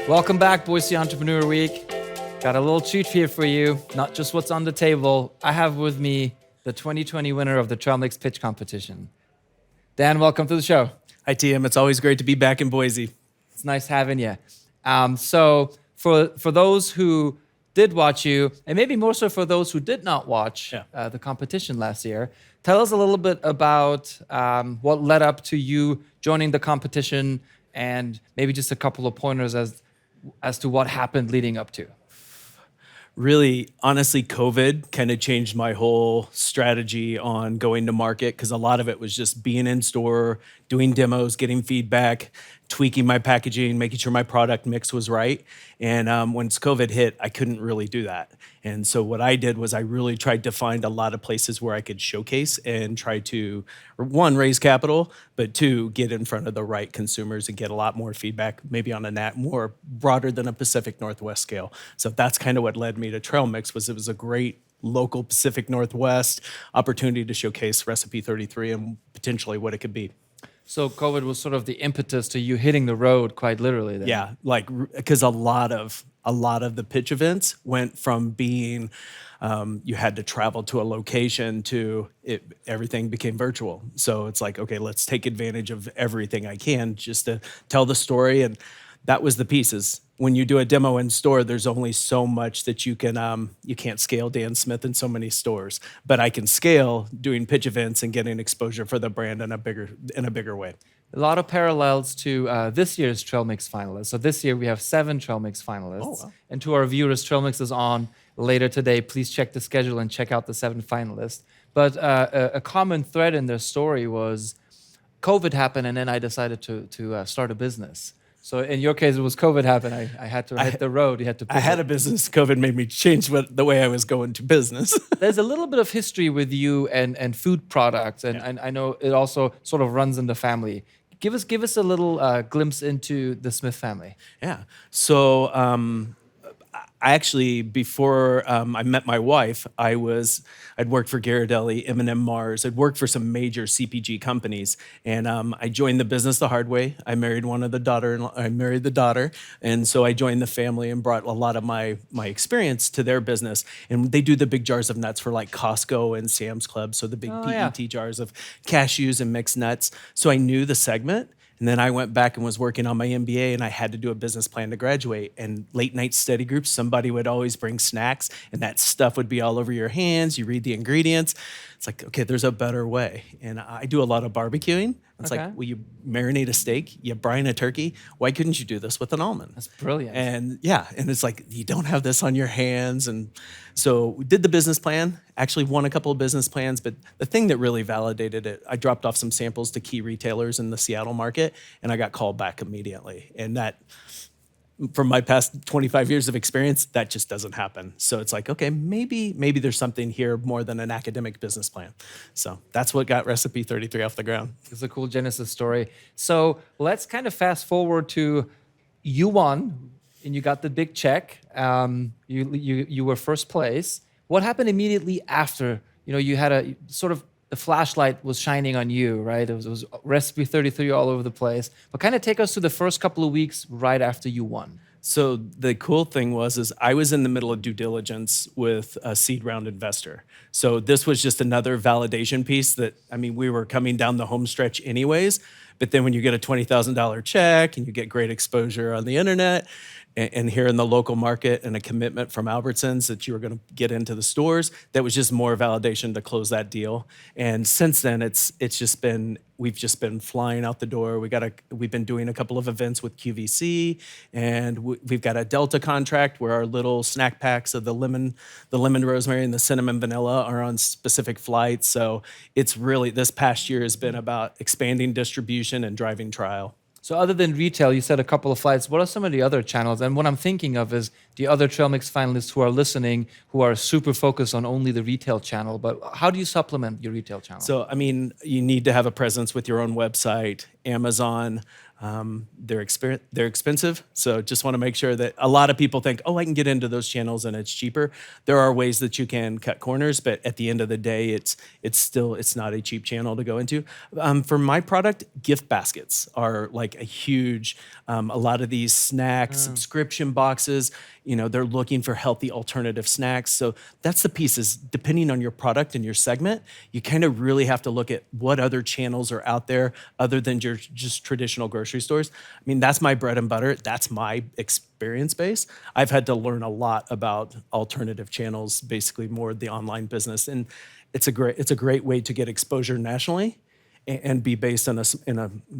Welcome back, Boise Entrepreneur Week. Got a little treat here for you, not just what's on the table. I have with me the 2020 winner of the Trail Mix Pitch Competition. Dan, welcome to the show. Hi, TM. It's always great to be back in Boise. It's nice having you. So for those who did watch you, and maybe more so for those who did not watch the competition last year, tell us a little bit about what led up to you joining the competition and maybe just a couple of pointers as to what happened leading up to. Really, honestly, COVID kind of changed my whole strategy on going to market because a lot of it was just being in store, doing demos, getting feedback, tweaking my packaging, making sure my product mix was right. And once COVID hit, I couldn't really do that. And so what I did was I really tried to find a lot of places where I could showcase and try to, one, raise capital, but two, get in front of the right consumers and get a lot more feedback, maybe on a more broader than a Pacific Northwest scale. So that's kind of what led me to Trail Mix. Was it was a great local Pacific Northwest opportunity to showcase Recipe 33 and potentially what it could be. So COVID was sort of the impetus to you hitting the road, quite literally. Then. Yeah, like because a lot of the pitch events went from being you had to travel to a location to everything became virtual. So it's like, okay, let's take advantage of everything I can just to tell the story. And that was the pieces. When you do a demo in store, there's only so much that you can't scale Dan Smith in so many stores, but I can scale doing pitch events and getting exposure for the brand in a bigger way. A lot of parallels to this year's Trail Mix finalists. So this year we have 7 Trail Mix finalists. Oh, wow. And to our viewers, Trail Mix is on later today. Please check the schedule and check out the 7 finalists. But a common thread in their story was COVID happened, and then I decided to start a business. So in your case, it was COVID happened. I had to hit the road. You had to. I had a business. COVID made me change the way I was going to business. There's a little bit of history with you and food products, and I know it also sort of runs in the family. Give us a little glimpse into the Smith family. Yeah. So I actually, before I met my wife, I'd worked for Ghirardelli, M&M Mars. I'd worked for some major CPG companies, and I joined the business the hard way. I married the daughter, and so I joined the family and brought a lot of my experience to their business. And they do the big jars of nuts for like Costco and Sam's Club, so the big PET jars of cashews and mixed nuts. So I knew the segment. And then I went back and was working on my MBA, and I had to do a business plan to graduate. And late night study groups, somebody would always bring snacks, and that stuff would be all over your hands. You read the ingredients. It's like, okay, there's a better way. And I do a lot of barbecuing. It's like, well, you marinate a steak, you brine a turkey. Why couldn't you do this with an almond? That's brilliant. And and it's like, you don't have this on your hands. And so we did the business plan, actually won a couple of business plans, but the thing that really validated it, I dropped off some samples to key retailers in the Seattle market, and I got called back immediately. And that, from my past 25 years of experience, that just doesn't happen. So it's like, okay, maybe there's something here more than an academic business plan. So that's what got Recipe 33 off the ground. It's a cool Genesis story. So let's kind of fast forward to you won, and you got the big check. You were first place. What happened immediately after? You had a sort of, the flashlight was shining on you, right? It was Recipe 33 all over the place. But kind of take us to the first couple of weeks right after you won. So the cool thing is I was in the middle of due diligence with a seed round investor. So this was just another validation piece that, we were coming down the home stretch anyways. But then when you get a $20,000 check and you get great exposure on the internet and here in the local market and a commitment from Albertsons that you were going to get into the stores, that was just more validation to close that deal. And since then, we've just been flying out the door. We've been doing a couple of events with QVC, and we've got a Delta contract where our little snack packs of the lemon rosemary and the cinnamon vanilla are on specific flights. So it's really, this past year has been about expanding distribution and driving trial. So other than retail, you said a couple of flights. What are some of the other channels? And what I'm thinking of is the other Trail Mix finalists who are listening, who are super focused on only the retail channel. But how do you supplement your retail channel? So, you need to have a presence with your own website, Amazon, They're expensive, so just want to make sure that a lot of people think, oh, I can get into those channels and it's cheaper. There are ways that you can cut corners, but at the end of the day, it's not a cheap channel to go into. For my product, gift baskets are like a huge. A lot of these snacks, subscription boxes, they're looking for healthy alternative snacks. So that's the piece is depending on your product and your segment, you kind of really have to look at what other channels are out there other than your just traditional grocery stores. I mean, that's my bread and butter. That's my experience base. I've had to learn a lot about alternative channels, basically more the online business. And it's a great way to get exposure nationally and be based on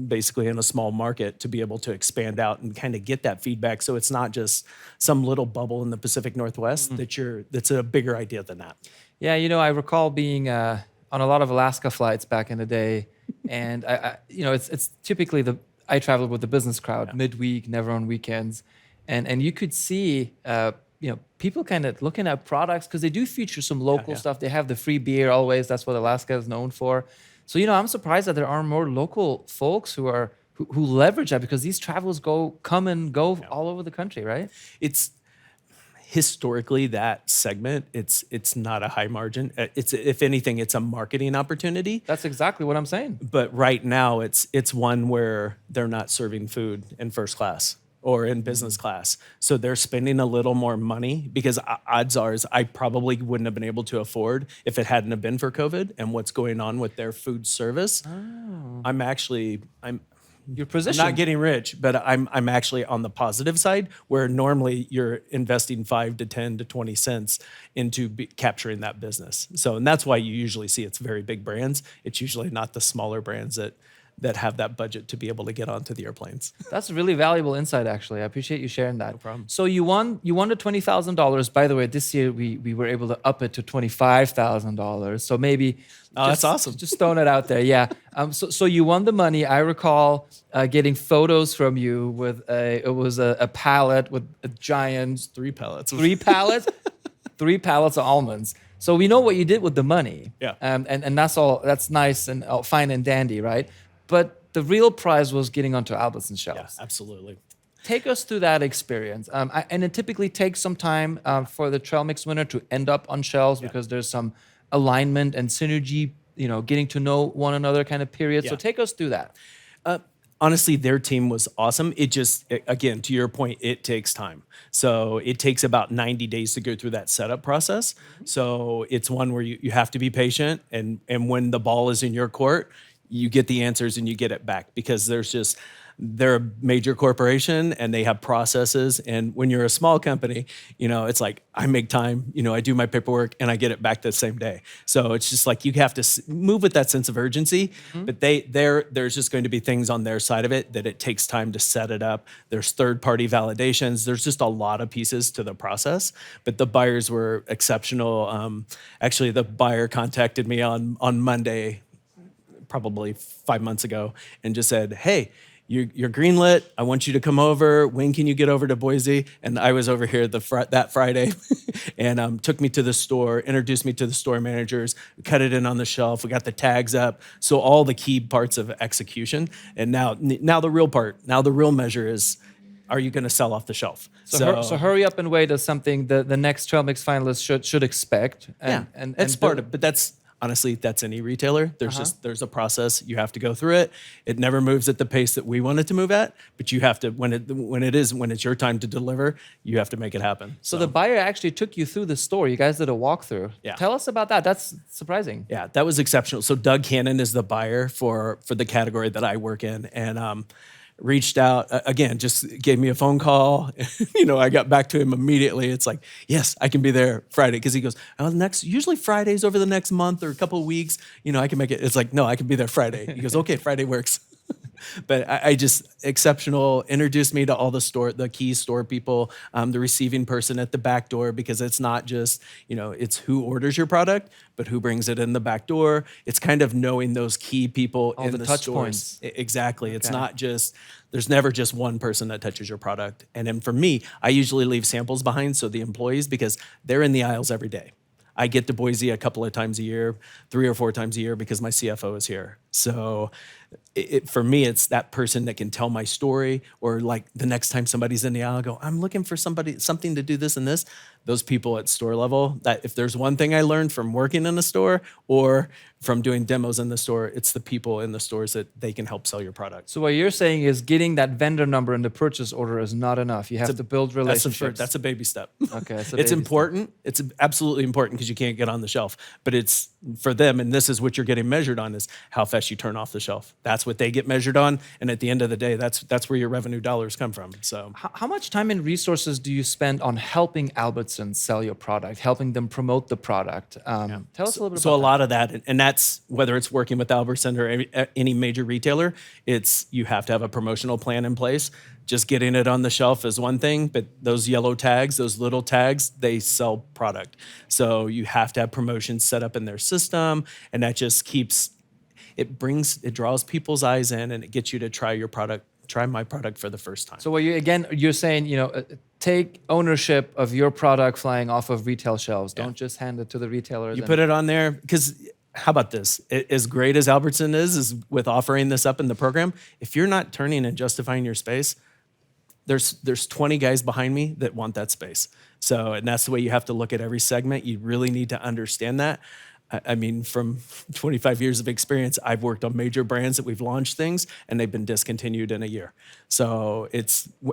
basically in a small market to be able to expand out and kind of get that feedback. So it's not just some little bubble in the Pacific Northwest that's a bigger idea than that. Yeah, I recall being on a lot of Alaska flights back in the day, and it's typically I traveled with the business crowd midweek, never on weekends, and you could see people kind of looking at products because they do feature some local stuff. They have the free beer always. That's what Alaska is known for. So I'm surprised that there are more local folks who leverage that because these travelers come and go all over the country, right? It's historically that segment. It's not a high margin. It's if anything, it's a marketing opportunity. That's exactly what I'm saying. But right now, it's one where they're not serving food in first class or in business class. So they're spending a little more money because odds are I probably wouldn't have been able to afford if it hadn't have been for COVID and what's going on with their food service. Oh. Your position. I'm not getting rich, but I'm actually on the positive side where normally you're investing 5 to 10 to 20 cents into capturing that business. So, and that's why you usually see it's very big brands. It's usually not the smaller brands that have that budget to be able to get onto the airplanes. That's a really valuable insight, actually. I appreciate you sharing that. No problem. So you won the $20,000. By the way, this year we were able to up it to $25,000. So maybe that's awesome. Just throwing it out there, yeah. So you won the money. I recall getting photos from you with a pallet with a giant 3 pallets, 3 pallets, 3 pallets of almonds. So we know what you did with the money. Yeah. And that's all. That's nice and fine and dandy, right? But the real prize was getting onto Albertsons shelves. Yeah, absolutely. Take us through that experience. And it typically takes some time for the trail mix winner to end up on shelves because there's some alignment and synergy, getting to know one another kind of period. So take us through that. Honestly, their team was awesome. Again, to your point, it takes time. So it takes about 90 days to go through that setup process. So it's one where you have to be patient. And when the ball is in your court, you get the answers and you get it back because they're a major corporation and they have processes. And when you're a small company, it's like I make time, I do my paperwork and I get it back the same day. So it's just like you have to move with that sense of urgency. But there's just going to be things on their side of it that it takes time to set it up. There's third-party validations. There's just a lot of pieces to the process. But the buyers were exceptional. Actually, the buyer contacted me on Monday, probably 5 months ago, and just said, hey, you're greenlit. I want you to come over. When can you get over to Boise? And I was over here that Friday and took me to the store, introduced me to the store managers, cut it in on the shelf. We got the tags up. So all the key parts of execution. And now the real part, now the real measure is, are you going to sell off the shelf? So hurry up and wait is something the next trail mix finalist should expect. And that's part of it. But honestly, that's any retailer. There's a process. You have to go through it. It never moves at the pace that we want it to move at, but you have to, when it's your time to deliver, you have to make it happen. So the buyer actually took you through the store. You guys did a walkthrough. Yeah. Tell us about that. That's surprising. Yeah, that was exceptional. So Doug Cannon is the buyer for the category that I work in, and reached out again, just gave me a phone call. I got back to him immediately. It's like, yes, I can be there Friday. Cause he goes, usually Fridays over the next month or a couple of weeks, I can make it. It's like, no, I can be there Friday. He goes, okay, Friday works. But I just exceptional, introduced me to all the key store people, the receiving person at the back door, because it's not just, it's who orders your product, but who brings it in the back door. It's kind of knowing those key people all in the touch stores. points. Exactly. Okay. It's not just, there's never just one person that touches your product. And then for me, I usually leave samples behind. So the employees, because they're in the aisles every day. I get to Boise a couple of times a year, 3 or 4 times a year because my CFO is here. So for me, it's that person that can tell my story, or like the next time somebody's in the aisle, I go, I'm looking for something to do this and this. Those people at store level, that if there's one thing I learned from working in a store or from doing demos in the store, it's the people in the stores that they can help sell your product. So what you're saying is getting that vendor number in the purchase order is not enough. You have to build relationships. That's a baby step. Okay, it's important. It's absolutely important because you can't get on the shelf. But it's for them, and this is what you're getting measured on, is how fast you turn off the shelf. That's what they get measured on, and at the end of the day, that's where your revenue dollars come from. So, how much time and resources do you spend on helping Albertsons sell your product, helping them promote the product? Tell us a little bit about that. So a lot of that, and that's whether it's working with Albertsons or any major retailer, it's you have to have a promotional plan in place. Just getting it on the shelf is one thing, but those yellow tags, those little tags, they sell product. So you have to have promotions set up in their system, and that just it draws people's eyes in, and it gets you to try my product for the first time. So you're saying, take ownership of your product flying off of retail shelves. Don't just hand it to the retailers. You put it on there, because how about this? As great as Albertson is with offering this up in the program, if you're not turning and justifying your space, there's 20 guys behind me that want that space. So, and that's the way you have to look at every segment. You really need to understand that. I mean, from 25 years of experience, I've worked on major brands that we've launched things and they've been discontinued in a year. So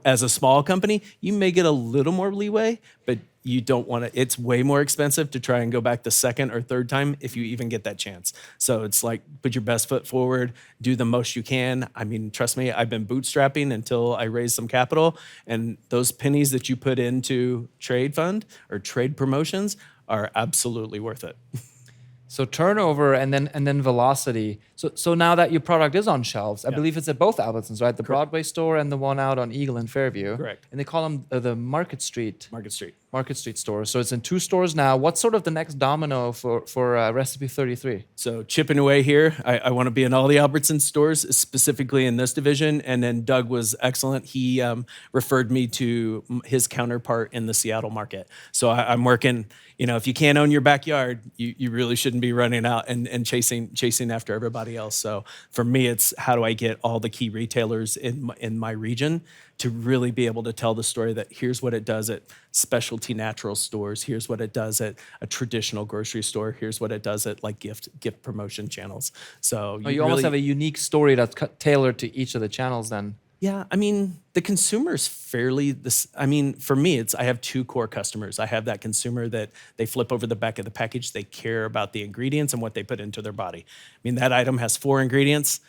as a small company, you may get a little more leeway, but you don't want to, it's way more expensive to try and go back the second or third time if you even get that chance. So it's like, put your best foot forward, do the most you can. I mean, trust me, I've been bootstrapping until I raised some capital, and those pennies that you put into trade fund or trade promotions are absolutely worth it. So turnover and then velocity. So now that your product is on shelves, I believe it's at both Albertsons, right? The Broadway store and the one out on Eagle and Fairview. Correct. And they call them the Market Street stores. So it's in 2 stores now. What's sort of the next domino for Recipe 33? So chipping away here. I want to be in all the Albertsons stores, specifically in this division. And then Doug was excellent. He referred me to his counterpart in the Seattle market. So I'm working. If you can't own your backyard, you really shouldn't be running out and chasing after everybody else. So for me, it's how do I get all the key retailers in my region to really be able to tell the story that here's what it does at specialty natural stores, here's what it does at a traditional grocery store, here's what it does at like gift promotion channels. So you almost have a unique story that's tailored to each of the channels then. Yeah, I mean, the consumer's fairly for me, I have 2 core customers. I have that consumer that they flip over the back of the package, they care about the ingredients and what they put into their body. I mean, that item has 4 ingredients: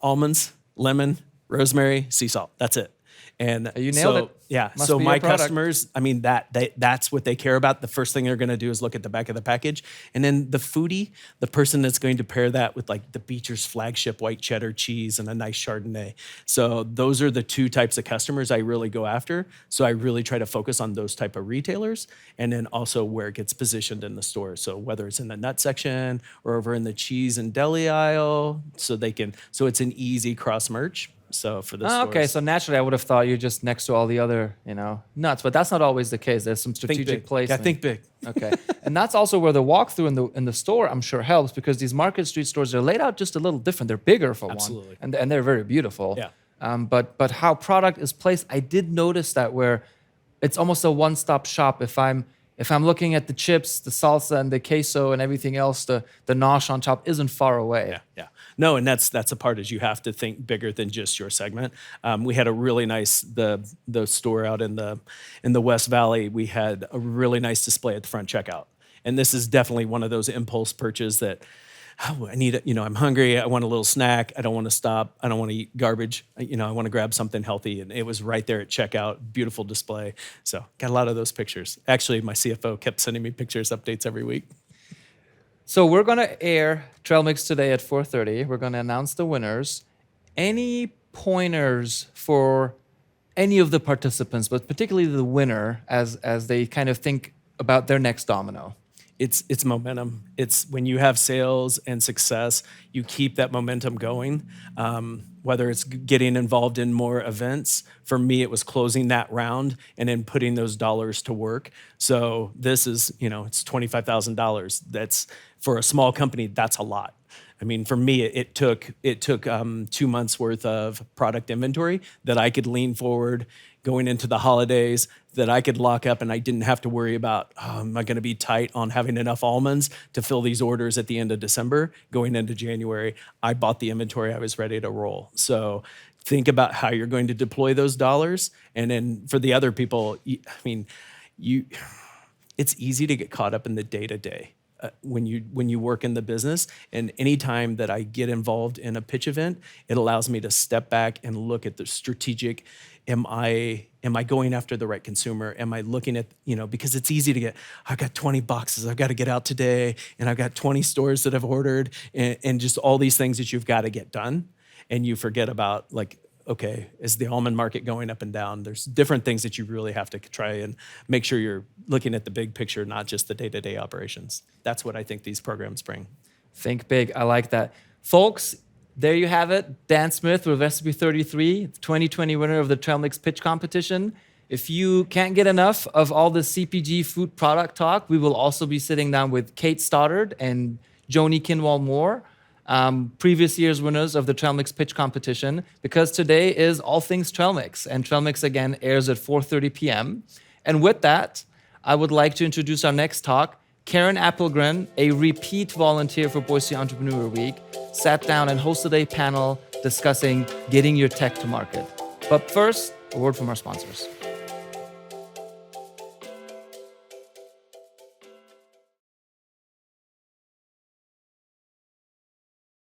almonds, lemon, rosemary, sea salt. That's it. And you nailed it. Yeah. Must So be my your product. customers, I mean, that's what they care about. The first thing they're going to do is look at the back of the package. And then the foodie, the person that's going to pair that with like the Beecher's flagship white cheddar cheese and a nice Chardonnay. So those are the 2 types of customers I really go after. So I really try to focus on those type of retailers, and then also where it gets positioned in the store. So whether it's in the nut section or over in the cheese and deli aisle, so it's an easy cross merch. So for the stores. Okay, so naturally I would have thought you're just next to all the other, nuts, but that's not always the case. There's some strategic placement. Yeah, think big. Okay, and that's also where the walkthrough in the store, I'm sure, helps, because these Market Street stores are laid out just a little different. They're bigger for Absolutely. one, and they're very beautiful. Yeah. But how product is placed, I did notice that where it's almost a one-stop shop. If I'm looking at the chips, the salsa, and the queso, and everything else, the nosh on top isn't far away. Yeah. No, and that's a part, is you have to think bigger than just your segment. We had a really nice the store out in the West Valley. We had a really nice display at the front checkout, and this is definitely one of those impulse purchases that I need it. I'm hungry. I want a little snack. I don't want to stop. I don't want to eat garbage. I want to grab something healthy, and it was right there at checkout. Beautiful display. So got a lot of those pictures. Actually, my CFO kept sending me pictures, updates every week. So we're going to air Trail Mix today at 4:30. We're going to announce the winners. Any pointers for any of the participants, but particularly the winner, as they kind of think about their next domino? it's momentum. It's when you have sales and success, you keep that momentum going. Whether it's getting involved in more events, for me, it was closing that round and then putting those dollars to work. So this is, it's $25,000. That's for a small company. That's a lot. I mean, for me, it took 2 months worth of product inventory that I could lean forward going into the holidays, that I could lock up, and I didn't have to worry about, am I going to be tight on having enough almonds to fill these orders at the end of December? Going into January, I bought the inventory. I was ready to roll. So think about how you're going to deploy those dollars. And then for the other people, it's easy to get caught up in the day-to-day. When you work in the business, and anytime that I get involved in a pitch event, it allows me to step back and look at the strategic. Am I going after the right consumer? Am I looking at, because it's easy to get, I've got 20 boxes I've got to get out today, and I've got 20 stores that I've ordered, and just all these things that you've got to get done, and you forget about, like, okay, is the almond market going up and down? There's different things that you really have to try and make sure you're looking at the big picture, not just the day-to-day operations. That's what I think these programs bring. Think big. I like that. Folks, there you have it. Dan Smith with Recipe 33, 2020 winner of the Trail Mix Pitch Competition. If you can't get enough of all the CPG food product talk, we will also be sitting down with Kate Stoddard and Joni Kinwall Moore, previous year's winners of the Trail Mix Pitch Competition, because today is all things Trail Mix, and Trail Mix again airs at 4:30 p.m. And with that, I would like to introduce our next talk. Karen Appelgren, a repeat volunteer for Boise Entrepreneur Week, sat down and hosted a panel discussing getting your tech to market. But first, a word from our sponsors.